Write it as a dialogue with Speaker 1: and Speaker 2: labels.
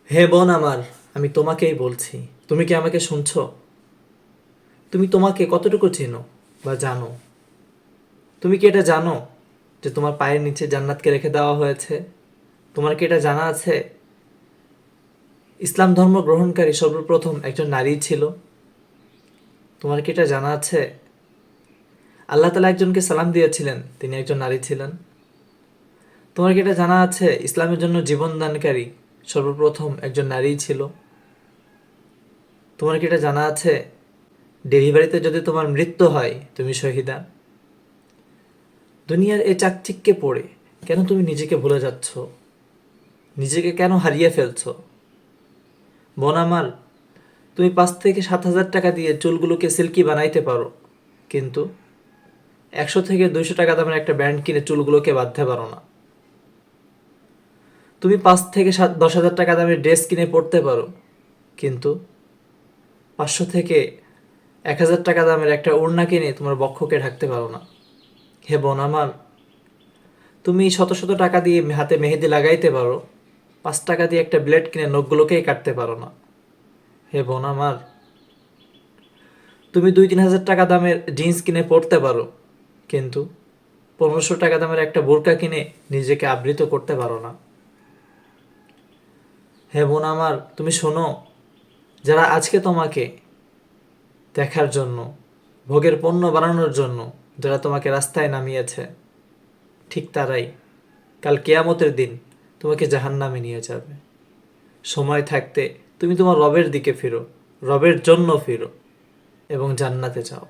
Speaker 1: হে বোন আমার, আমি তোমাকেই বলছি। তুমি কি আমাকে শুনছো? তুমি তোমাকে কতটুকু চেনো বা জানো? তুমি কি এটা জানো যে তোমার পায়ের নিচে জান্নাতকে রেখে দেওয়া হয়েছে? তোমার কি এটা জানা আছে? ইসলাম ধর্ম গ্রহণকারী সর্বপ্রথম একজন নারী ছিল। তোমার কি এটা জানা আছে? আল্লাহ তালা একজনকে সালাম দিয়েছিলেন, তিনি একজন নারী ছিলেন। তোমার কি এটা জানা আছে? ইসলামের জন্য জীবন দানকারী সর্বপ্রথম একজন নারী ছিল। তোমার কি এটা জানা আছে? ডেলিভারিতে যদি তোমার মৃত্যু হয়, তুমি শহীদা। দুনিয়ার এই চাকচিক্যে পড়ে কেন তুমি নিজেকে ভুলে যাচ্ছ? নিজেকে কেন হারিয়ে ফেলছো? বোন আমার, তুমি 5 থেকে 7 হাজার টাকা দিয়ে চুলগুলোকে সিল্কি বানাইতে পারো, কিন্তু 100 থেকে 200 টাকা দামের একটা ব্যান্ড কিনে চুলগুলোকে বাঁধতে পারো না। তুমি 5 থেকে 10 হাজার টাকা দামের ড্রেস কিনে পরতে পারো, কিন্তু 500 থেকে 1 হাজার টাকা দামের একটা ওড়না কিনে তোমার বক্ষকে ঢাকতে পারো না। হে বোন আমার, তুমি শত শত টাকা দিয়ে হাতে মেহেদি লাগাইতে পারো, 5 টাকা দিয়ে একটা ব্লেড কিনে নখগুলোকেই কাটতে পারো না। হে বোন আমার, তুমি 2-3 হাজার টাকা দামের জিন্স কিনে পরতে পারো, কিন্তু 1500 টাকা দামের একটা বোরকা কিনে নিজেকে আবৃত করতে পারো না। হে বোন আমার, তুমি শোনো, যারা আজকে তোমাকে দেখার জন্য, ভোগের পণ্য বানানোর জন্য যারা তোমাকে রাস্তায় নামিয়েছে, ঠিক তারাই কাল কিয়ামতের দিন তোমাকে জাহান্নামে নিয়ে যাবে। সময় থাকতে তুমি তোমার রবের দিকে ফিরো, রবের জন্য ফিরো এবং জান্নাতে যাও।